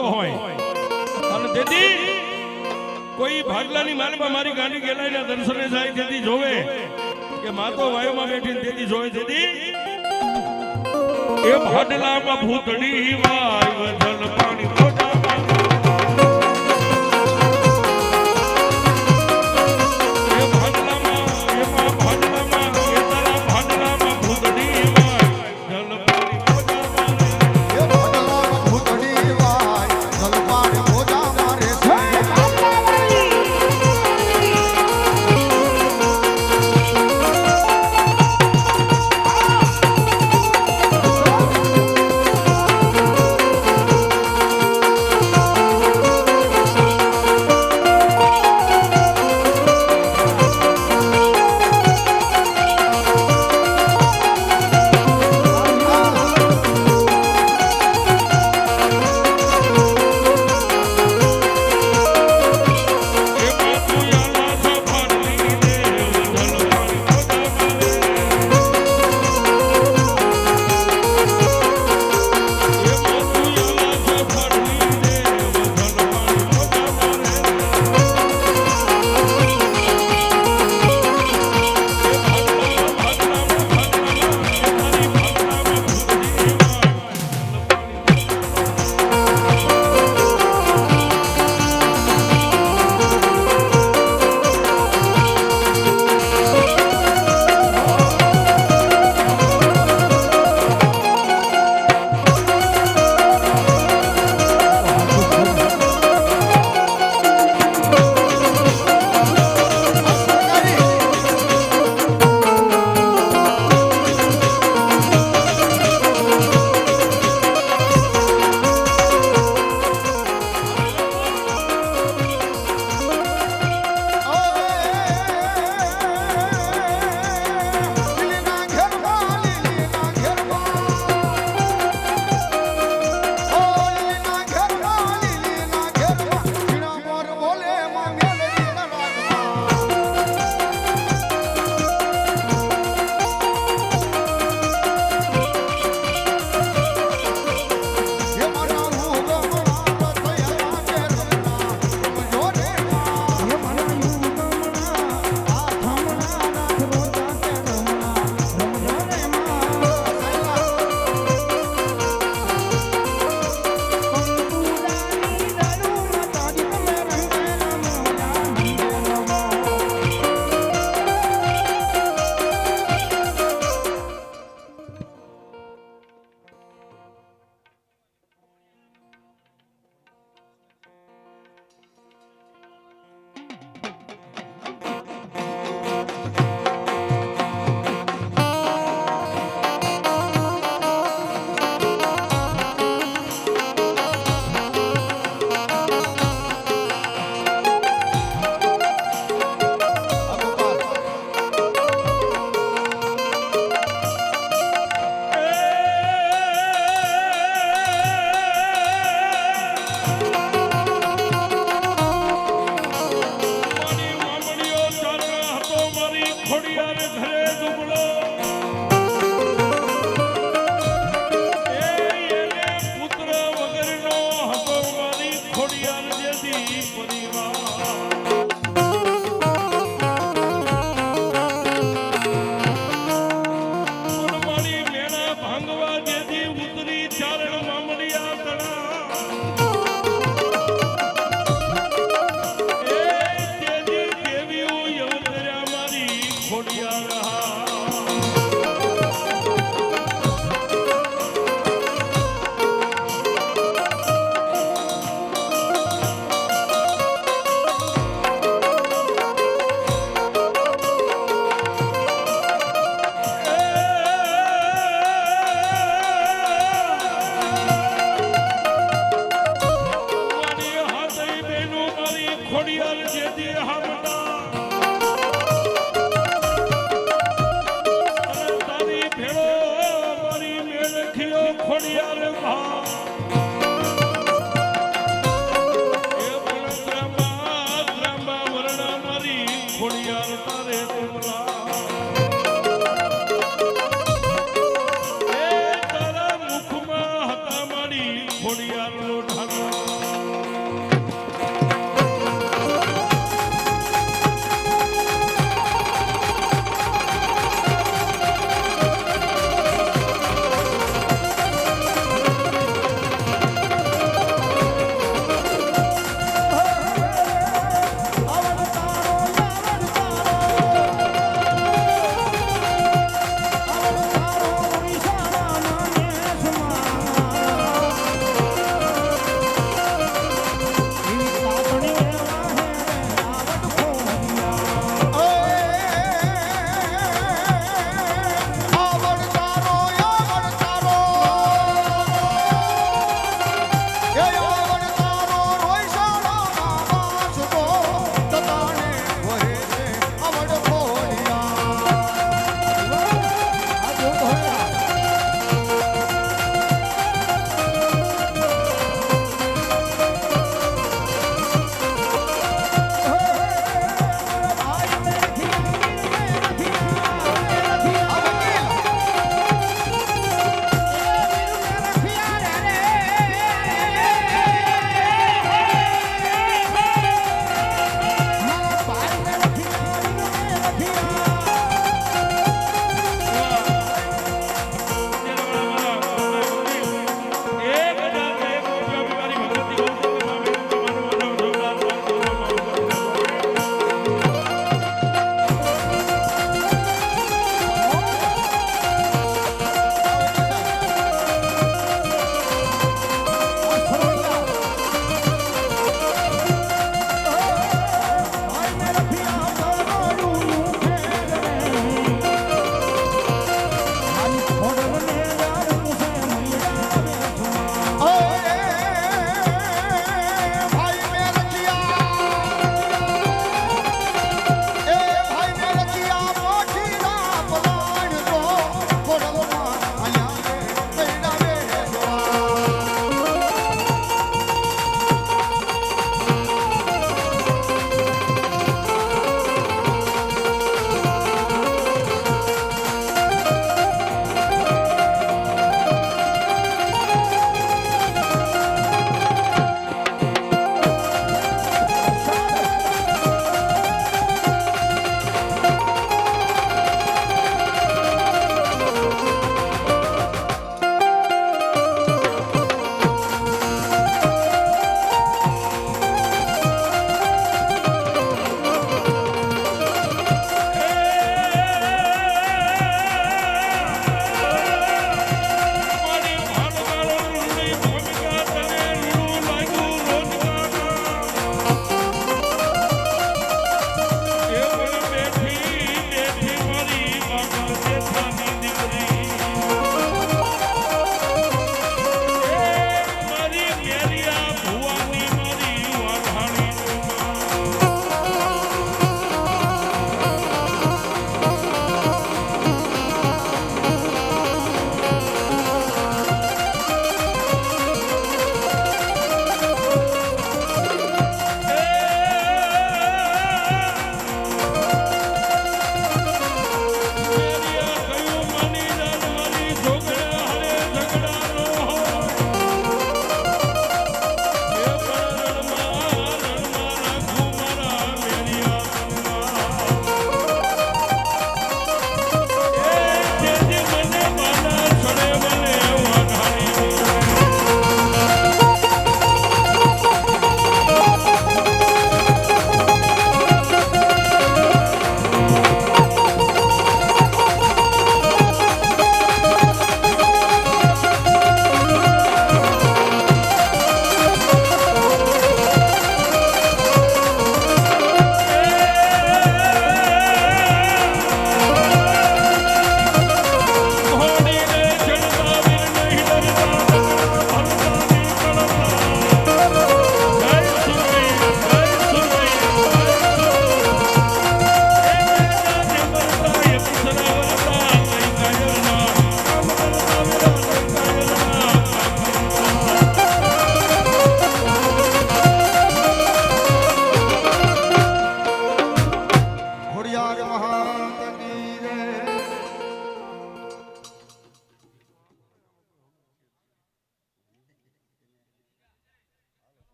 હોતો હોય અને તેથી કોઈ ભાગલાની માલમાં મારી ગાંડી ગેલાઈના દર્શને જાય તેથી જોવે કે માતો વાયુમાં બેઠી તેથી જોવે તેથી એ ભાડલામાં ભૂતડી વાય જલ પાણી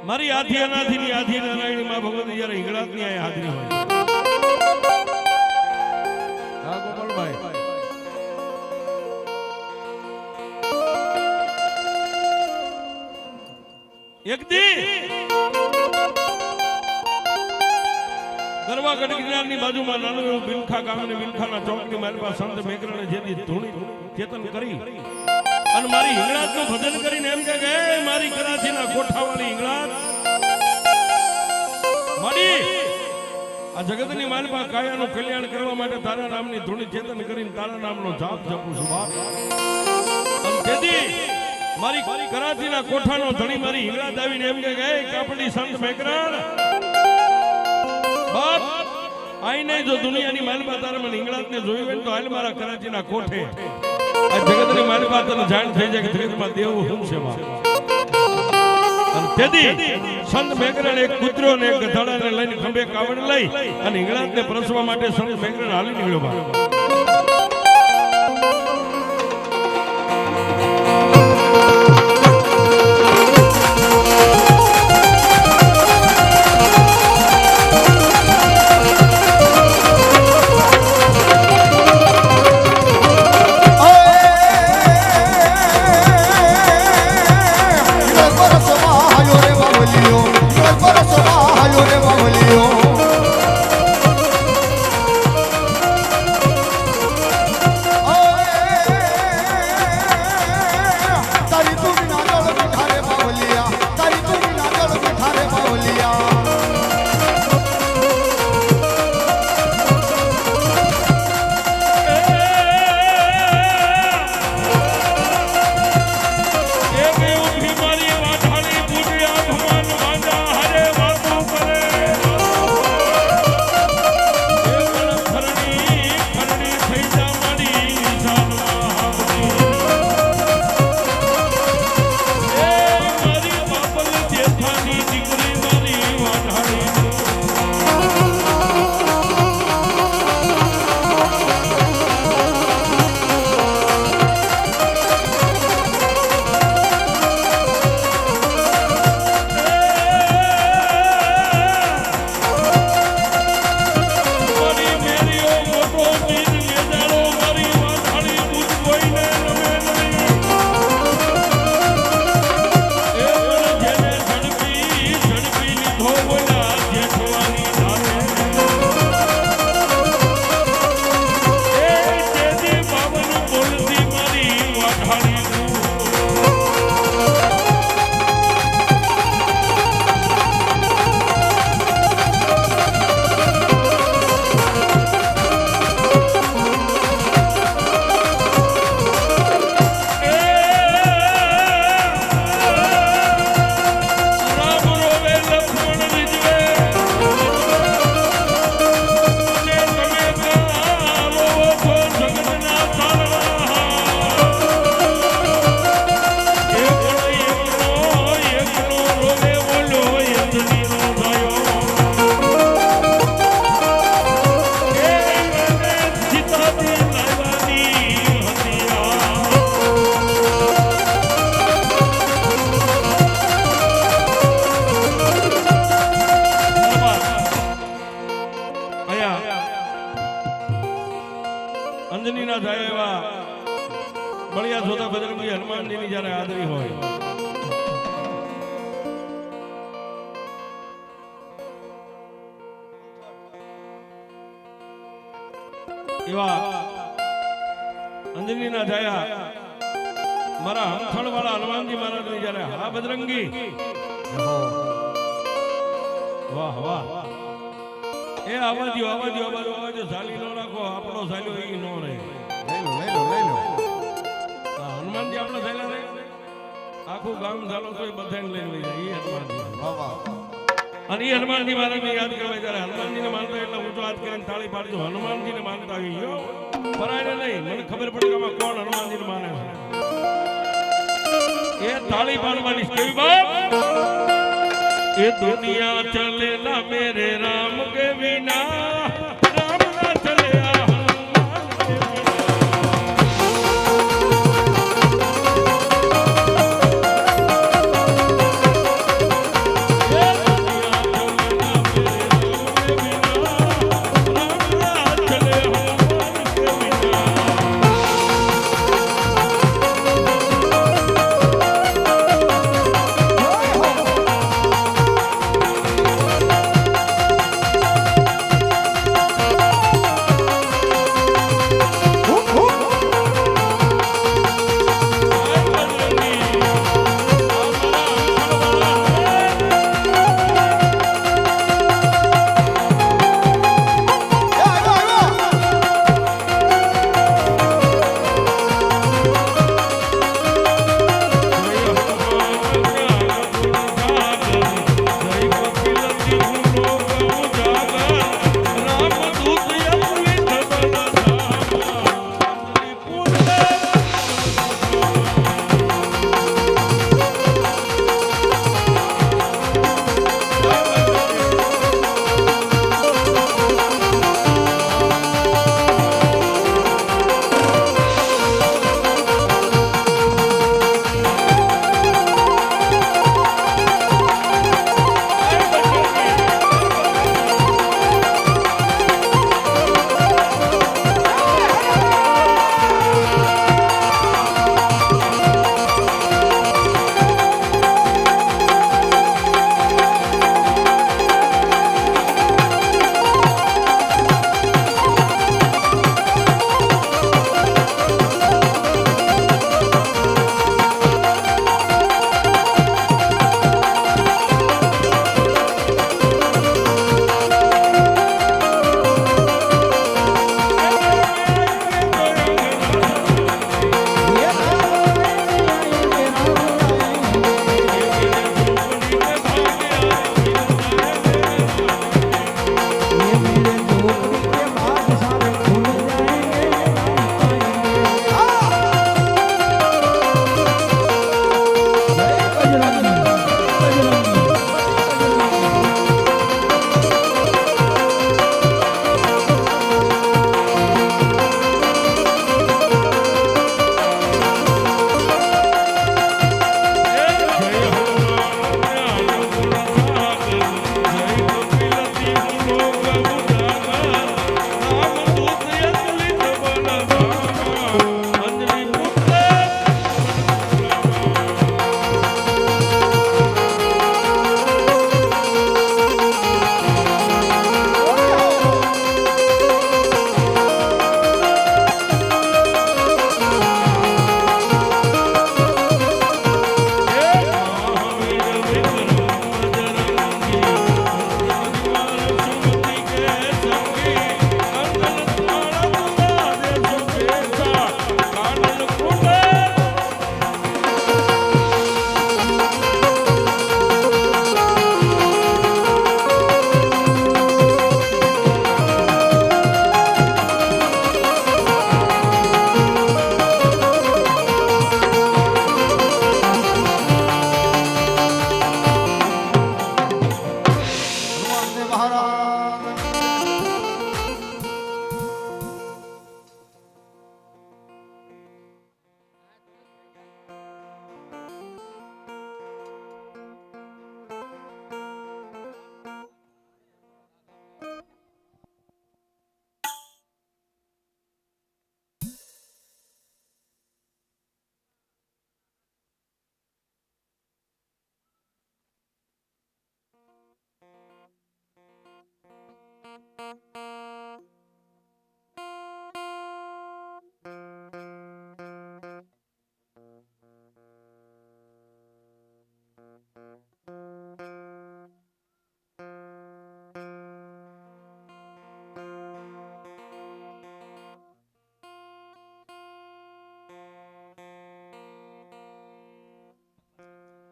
મારી આધી અનાથી ની આધી નારાયણી માં ભગવતી જ્યારે હિંગળાજ ની આ હાજરી હોય હા ગોપાલભાઈ એક દી ગરવા ગઢ ગિરનારની બાજુમાં નાનું એવું વિલખા ગામ ને વિલખાના ચોકની માલપા સંત મેઘરણે જેથી ધૂણી ચેતન કરી અને મારી હિંગળાજ નું ભજન કરીને એમ કે મારી કરાચીના કોઠાવાળી હિંગળાજ માડી આ જગતની માલપા કાયાનું કલ્યાણ કરવા માટે તારા નામની ધૂણી ચેતન કરીને તારા નામનો જાપ જપું છું બાપ અને તેથી મારી કરાચીના કોઠાનો ધણી મારી હિંગળાજ આવીને એમ કે કાપડી સંત મેઘરણ બાપ આઈ નહીં જો દુનિયાની માલપા તારા મને હિંગળાજને જોયું હોય તો હાલ મારા કરાચીના કોઠે આ જગતની માલપા તને જાણ થઈ જાય કે જગતમાં દેવું શું છે બાપ અને તેથી સંત મેઘરણ એક કૂતરો ને એક ગધાડાને લઈને ખંભે કાવડ લઈ અને હિંગળાજને પરસવા માટે સંત મેઘરણ હાલી નીકળ્યો બાપ એવા અંજનીના જાયા મારા હંથળ વાળા હનુમાનજી મહારાજ જ્યારે હા બજરંગી વાહ વાહ એ આવાજો સાલી નો રાખો આપણો સાલ્યો એ નો રહે લઈ લો હનુમાનજી આપણે સાલ્યા રહે આખું ગામ ચાલો તો બધાને લઈને લઈ જાય એ હનુમાનજી વાહ વાહ અને એ હનુમાનજી મહારાજને યાદ કરવા જ્યારે હનુમાનજીને માનતા એટલે ઊંચો હાથ કરીને તાળી પાડજો હનુમાનજીને માનતા આવી ગયો પરાયને નહીં મને ખબર પડી કે આમાં કોણ હનુમાનજીને માને છે એ તાળી પાડવાની કેવી બાપ એ દુનિયા ચલે ના મેરે રામ કે વિના રામ ના ચલે આ હનુમાન કે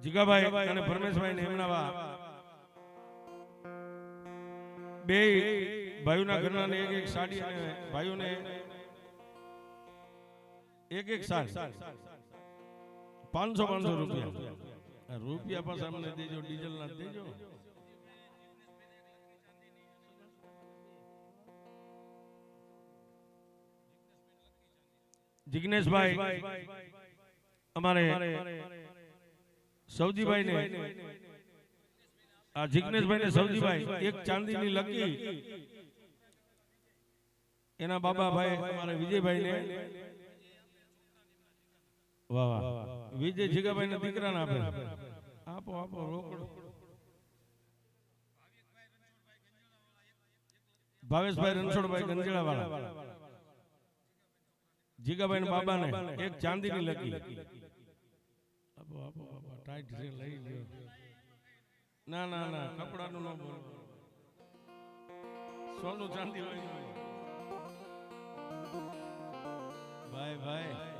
જીગાભાઈ અને પરમેશભાઈ ને એમના વા બે ભાઈઓના ઘરના ને એક સાડી અને ભાઈઓને એક સાડી 500 રૂપિયા રૂપિયા પાછા અમને દેજો, ડીઝલ ના દેજો. જિગ્નેશભાઈ અમારે સૌજીભાઈ ને આ જિગ્નેશભાઈ ને સૌજીભાઈ એક ચાંદીની લકી એના બાબા ભાઈ અમારે વિજયભાઈ ને વાહ વાહ વિજય જીગાભાઈ ને દીકરા ને આપે. આપો આપો રોકડો. ભાવેશભાઈ રણછોડભાઈ ગંજેડા વાળા જીગાભાઈ ને બાબા ને એક ચાંદીની લકી. આપો આપો આપો ટાઈટ છે લઈ લ્યો. ના ના ના કપડાનું ન બોલો, સોનું ચાંદી લઈ લો. ભાઈ ભાઈ